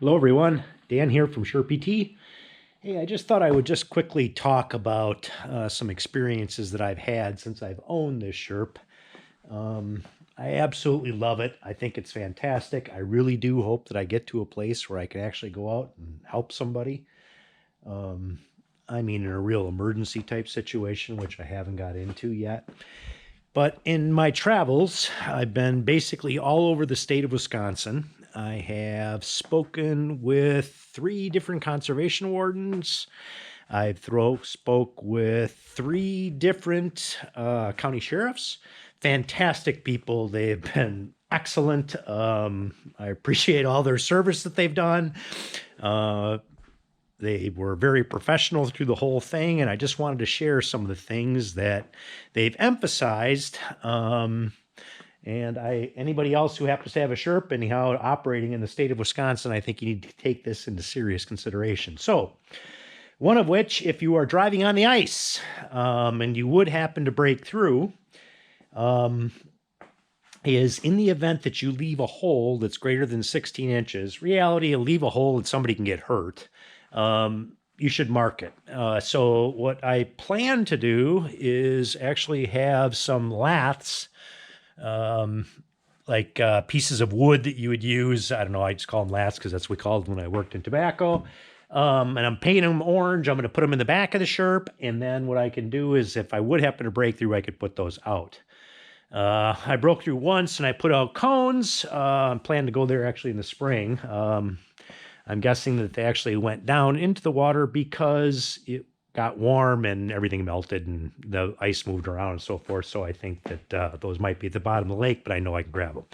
Hello everyone, Dan here from Sherp. Hey, I just thought I would just quickly talk about some experiences that I've had since I've owned this Sherp. I absolutely love it. I think it's fantastic. I really do hope that I get to a place where I can actually go out and help somebody. I mean, in a real emergency type situation, which I haven't got into yet. But in my travels, I've been basically all over the state of Wisconsin. I have spoken with 3 different conservation wardens. I've spoke with 3 different county sheriffs. Fantastic people. They've been excellent. I appreciate all their service that they've done. They were very professional through the whole thing, and I just wanted to share some of the things that they've emphasized. Anybody else who happens to have a Sherp anyhow operating in the state of Wisconsin, I think you need to take this into serious consideration. So, one of which, if you are driving on the ice and you would happen to break through, is in the event that you leave a hole that's greater than 16 inches, reality, you leave a hole and somebody can get hurt. You should mark it. So what I plan to do is actually have some laths, pieces of wood that you would use. I don't know, I just call them laths because that's what we called them when I worked in tobacco. And I'm painting them orange. I'm going to put them in the back of the Sherp. And then what I can do is if I would happen to break through, I could put those out. I broke through once and I put out cones. I plan to go there actually in the spring. I'm guessing that they actually went down into the water because it got warm and everything melted and the ice moved around and so forth. So I think that those might be at the bottom of the lake, but I know I can grab them.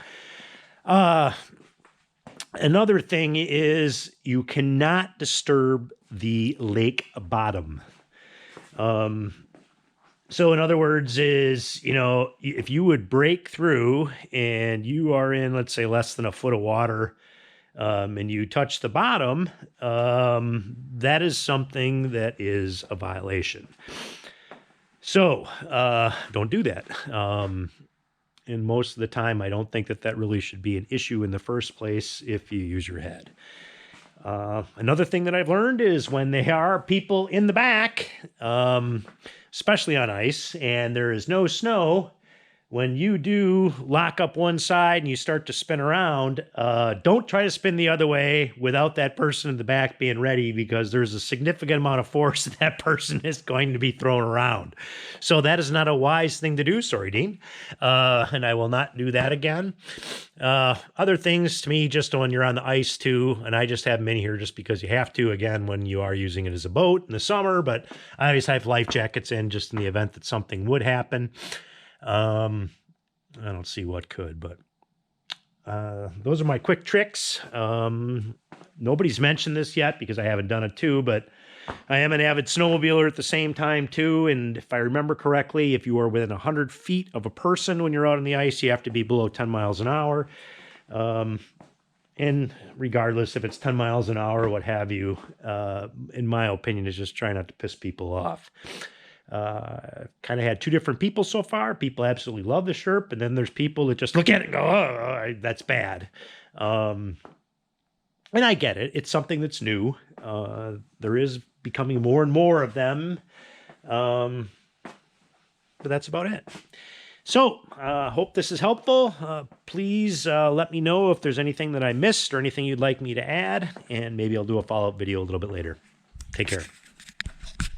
Another thing is you cannot disturb the lake bottom. So in other words is, if you would break through and you are in, let's say, less than a foot of water, and you touch the bottom, that is something that is a violation. So don't do that. And most of the time, I don't think that really should be an issue in the first place if you use your head. Another thing that I've learned is when there are people in the back, especially on ice, and there is no snow, when you do lock up one side and you start to spin around, don't try to spin the other way without that person in the back being ready, because there's a significant amount of force that person is going to be thrown around. So that is not a wise thing to do. Sorry, Dean. And I will not do that again. Other things to me, just when you're on the ice too, and I just have them in here just because you have to, again, when you are using it as a boat in the summer, but I always have life jackets in just in the event that something would happen. I don't see what could, but those are my quick tricks. Nobody's mentioned this yet because I haven't done it too, but I am an avid snowmobiler at the same time too. And if I remember correctly, if you are within 100 feet of a person when you're out on the ice, you have to be below 10 miles an hour. And regardless if it's 10 miles an hour or what have you, in my opinion, is just try not to piss people off. Kind of had 2 different people so far. People absolutely love the Sherp, and then there's people that just look at it and go, oh, that's bad. And I get it. It's something that's new. There is becoming more and more of them. But that's about it. So, hope this is helpful. Please let me know if there's anything that I missed or anything you'd like me to add, and maybe I'll do a follow-up video a little bit later. Take care.